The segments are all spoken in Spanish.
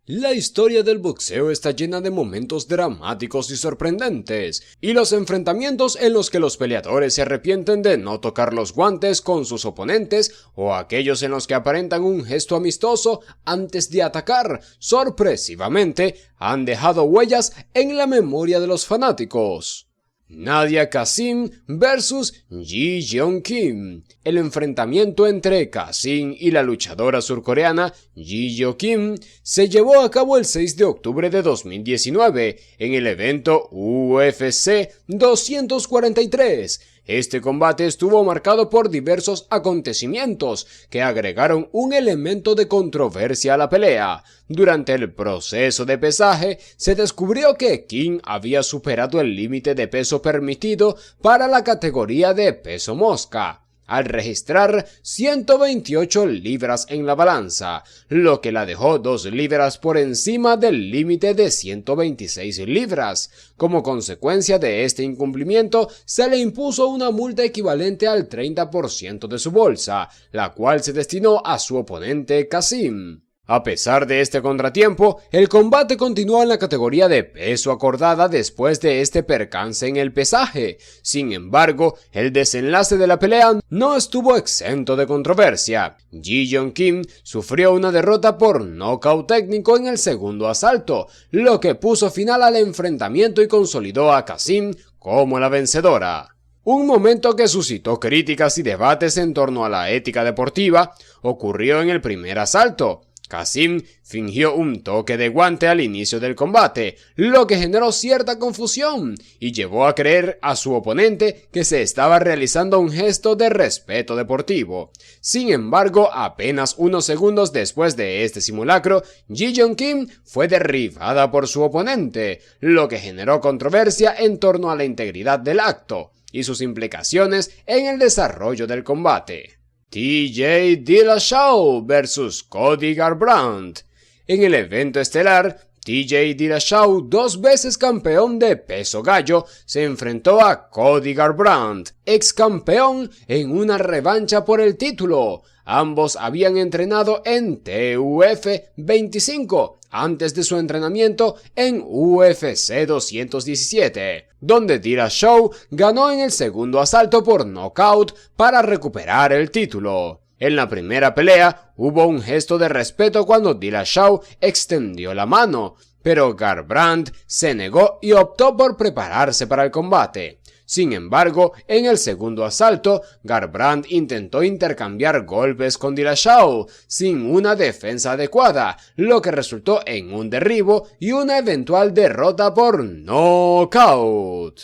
La historia del boxeo está llena de momentos dramáticos y sorprendentes, y los enfrentamientos en los que los peleadores se arrepienten de no tocar los guantes con sus oponentes o aquellos en los que aparentan un gesto amistoso antes de atacar, sorpresivamente, han dejado huellas en la memoria de los fanáticos. Nadia Kassem vs Ji Yeon Kim. El enfrentamiento entre Kassem y la luchadora surcoreana Ji Yeon Kim se llevó a cabo el 6 de octubre de 2019 en el evento UFC 243. Este combate estuvo marcado por diversos acontecimientos que agregaron un elemento de controversia a la pelea. Durante el proceso de pesaje, se descubrió que Kim había superado el límite de peso permitido para la categoría de peso mosca, al registrar 128 libras en la balanza, lo que la dejó 2 libras por encima del límite de 126 libras. Como consecuencia de este incumplimiento, se le impuso una multa equivalente al 30% de su bolsa, la cual se destinó a su oponente Kassem. A pesar de este contratiempo, el combate continuó en la categoría de peso acordada después de este percance en el pesaje. Sin embargo, el desenlace de la pelea no estuvo exento de controversia. Ji Yeon Kim sufrió una derrota por nocaut técnico en el segundo asalto, lo que puso final al enfrentamiento y consolidó a Kassem como la vencedora. Un momento que suscitó críticas y debates en torno a la ética deportiva ocurrió en el primer asalto. Kassem fingió un toque de guante al inicio del combate, lo que generó cierta confusión y llevó a creer a su oponente que se estaba realizando un gesto de respeto deportivo. Sin embargo, apenas unos segundos después de este simulacro, Ji Yeon Kim fue derribada por su oponente, lo que generó controversia en torno a la integridad del acto y sus implicaciones en el desarrollo del combate. TJ Dillashaw vs Cody Garbrandt. En el evento estelar, TJ Dillashaw, 2 veces campeón de peso gallo, se enfrentó a Cody Garbrandt, ex campeón, en una revancha por el título. Ambos habían entrenado en TUF 25 antes de su entrenamiento en UFC 217, donde Dillashaw ganó en el segundo asalto por nocaut para recuperar el título. En la primera pelea hubo un gesto de respeto cuando Dillashaw extendió la mano, pero Garbrandt se negó y optó por prepararse para el combate. Sin embargo, en el segundo asalto, Garbrandt intentó intercambiar golpes con Dillashaw sin una defensa adecuada, lo que resultó en un derribo y una eventual derrota por nocaut.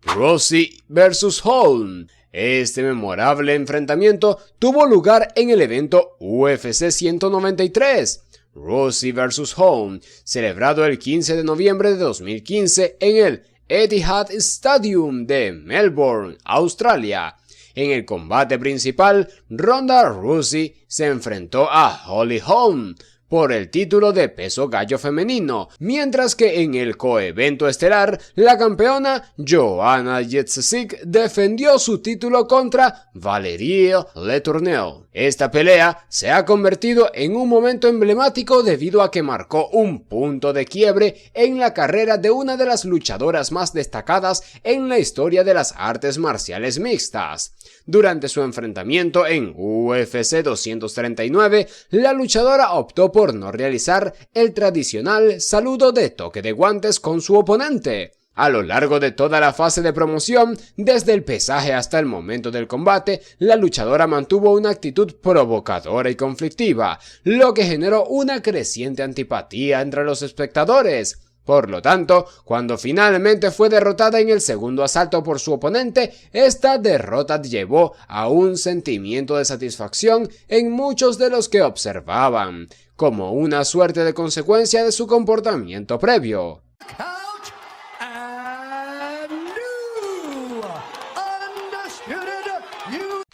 Rousey vs Holm. Este memorable enfrentamiento tuvo lugar en el evento UFC 193. Rousey vs Holm, celebrado el 15 de noviembre de 2015 en el Etihad Stadium de Melbourne, Australia. En el combate principal, Ronda Rousey se enfrentó a Holly Holm por el título de peso gallo femenino, mientras que en el coevento estelar, la campeona Joanna Jędrzejczyk defendió su título contra Valérie Letourneau. Esta pelea se ha convertido en un momento emblemático debido a que marcó un punto de quiebre en la carrera de una de las luchadoras más destacadas en la historia de las artes marciales mixtas. Durante su enfrentamiento en UFC 239, la luchadora optó por no realizar el tradicional saludo de toque de guantes con su oponente. A lo largo de toda la fase de promoción, desde el pesaje hasta el momento del combate, la luchadora mantuvo una actitud provocadora y conflictiva, lo que generó una creciente antipatía entre los espectadores. Por lo tanto, cuando finalmente fue derrotada en el segundo asalto por su oponente, esta derrota llevó a un sentimiento de satisfacción en muchos de los que observaban, como una suerte de consecuencia de su comportamiento previo.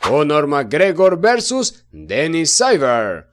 Conor McGregor vs Dennis Siver.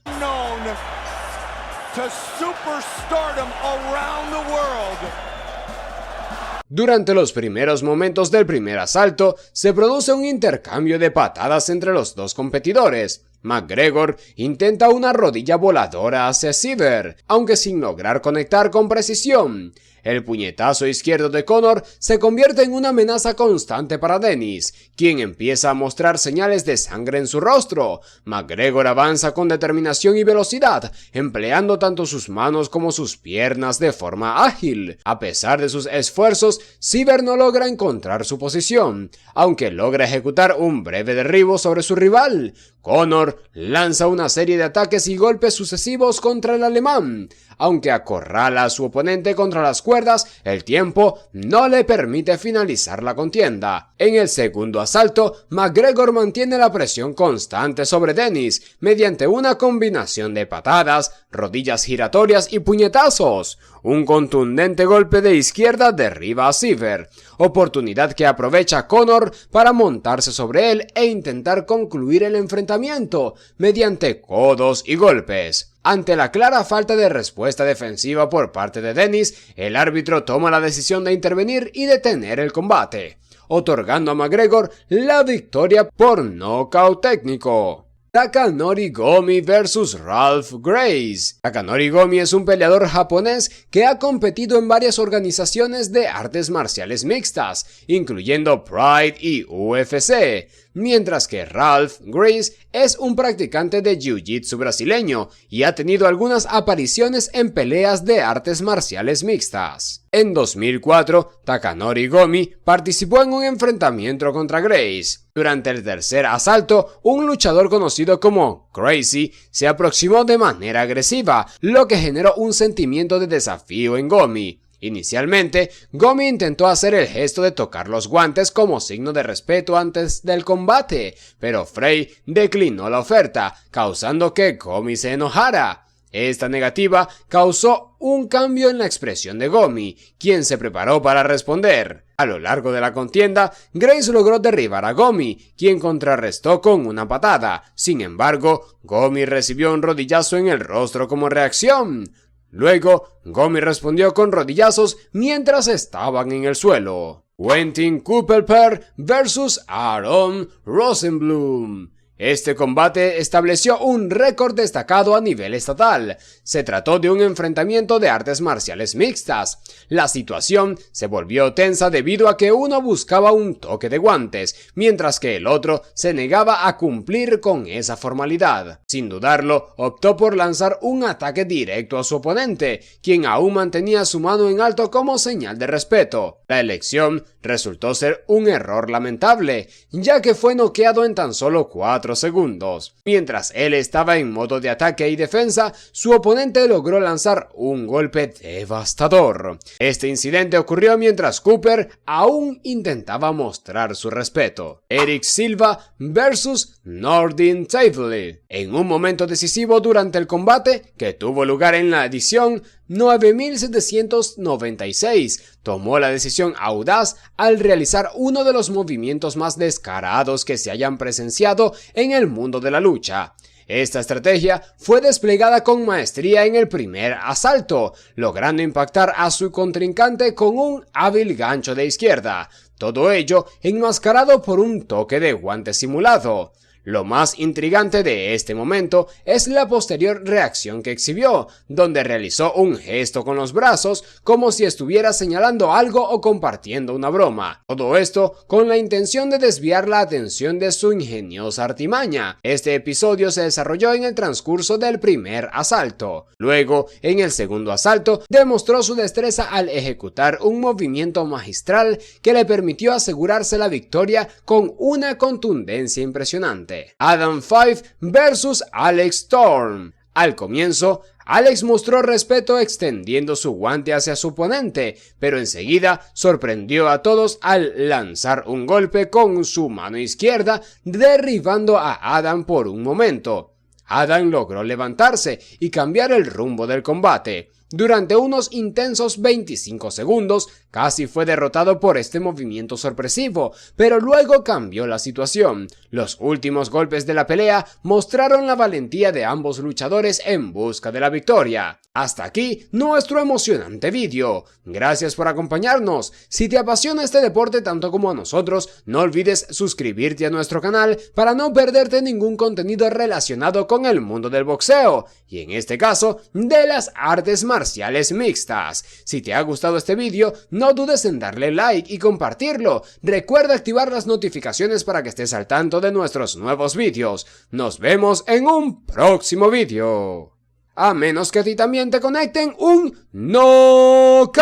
Durante los primeros momentos del primer asalto, se produce un intercambio de patadas entre los dos competidores, McGregor intenta una rodilla voladora hacia Seaver, aunque sin lograr conectar con precisión. El puñetazo izquierdo de Conor se convierte en una amenaza constante para Dennis, quien empieza a mostrar señales de sangre en su rostro. McGregor avanza con determinación y velocidad, empleando tanto sus manos como sus piernas de forma ágil. A pesar de sus esfuerzos, Seaver no logra encontrar su posición, aunque logra ejecutar un breve derribo sobre su rival. Conor lanza una serie de ataques y golpes sucesivos contra el alemán. Aunque acorrala a su oponente contra las cuerdas, el tiempo no le permite finalizar la contienda. En el segundo asalto, McGregor mantiene la presión constante sobre Dennis mediante una combinación de patadas, rodillas giratorias y puñetazos. Un contundente golpe de izquierda derriba a Seaver, oportunidad que aprovecha Conor para montarse sobre él e intentar concluir el enfrentamiento mediante codos y golpes. Ante la clara falta de respuesta defensiva por parte de Dennis, el árbitro toma la decisión de intervenir y detener el combate, otorgando a McGregor la victoria por nocaut técnico. Takanori Gomi vs Ralph Grace. Takanori Gomi es un peleador japonés que ha competido en varias organizaciones de artes marciales mixtas, incluyendo Pride y UFC, mientras que Ralph Grace es un practicante de jiu-jitsu brasileño y ha tenido algunas apariciones en peleas de artes marciales mixtas. En 2004, Takanori Gomi participó en un enfrentamiento contra Grace. Durante el tercer asalto, un luchador conocido como Crazy se aproximó de manera agresiva, lo que generó un sentimiento de desafío en Gomi. Inicialmente, Gomi intentó hacer el gesto de tocar los guantes como signo de respeto antes del combate, pero Frey declinó la oferta, causando que Gomi se enojara. Esta negativa causó un cambio en la expresión de Gomi, quien se preparó para responder. A lo largo de la contienda, Grace logró derribar a Gomi, quien contrarrestó con una patada. Sin embargo, Gomi recibió un rodillazo en el rostro como reacción. Luego, Gomi respondió con rodillazos mientras estaban en el suelo. Quentin Kupelper vs Aaron Rosenblum. Este combate estableció un récord destacado a nivel estatal. Se trató de un enfrentamiento de artes marciales mixtas. La situación se volvió tensa debido a que uno buscaba un toque de guantes, mientras que el otro se negaba a cumplir con esa formalidad. Sin dudarlo, optó por lanzar un ataque directo a su oponente, quien aún mantenía su mano en alto como señal de respeto. La elección resultó ser un error lamentable, ya que fue noqueado en tan solo 4 segundos. Mientras él estaba en modo de ataque y defensa, su oponente logró lanzar un golpe devastador. Este incidente ocurrió mientras Cooper aún intentaba mostrar su respeto. Eric Silva vs Nordin Tavely. En un momento decisivo durante el combate, que tuvo lugar en la edición 9796, tomó la decisión audaz al realizar uno de los movimientos más descarados que se hayan presenciado en el mundo de la lucha. Esta estrategia fue desplegada con maestría en el primer asalto, logrando impactar a su contrincante con un hábil gancho de izquierda, todo ello enmascarado por un toque de guante simulado. Lo más intrigante de este momento es la posterior reacción que exhibió, donde realizó un gesto con los brazos como si estuviera señalando algo o compartiendo una broma. Todo esto con la intención de desviar la atención de su ingeniosa artimaña. Este episodio se desarrolló en el transcurso del primer asalto. Luego, en el segundo asalto, demostró su destreza al ejecutar un movimiento magistral que le permitió asegurarse la victoria con una contundencia impresionante. Adam Five vs Alex Storm. Al comienzo, Alex mostró respeto extendiendo su guante hacia su oponente, pero enseguida sorprendió a todos al lanzar un golpe con su mano izquierda, derribando a Adam por un momento. Adam logró levantarse y cambiar el rumbo del combate. Durante unos intensos 25 segundos, casi fue derrotado por este movimiento sorpresivo, pero luego cambió la situación. Los últimos golpes de la pelea mostraron la valentía de ambos luchadores en busca de la victoria. Hasta aquí nuestro emocionante vídeo. Gracias por acompañarnos. Si te apasiona este deporte tanto como a nosotros, no olvides suscribirte a nuestro canal para no perderte ningún contenido relacionado con el mundo del boxeo, y en este caso, de las artes marciales mixtas. Si te ha gustado este vídeo, no dudes en darle like y compartirlo. Recuerda activar las notificaciones para que estés al tanto de nuestros nuevos vídeos. Nos vemos en un próximo vídeo. A menos que a ti también te conecten un knockout.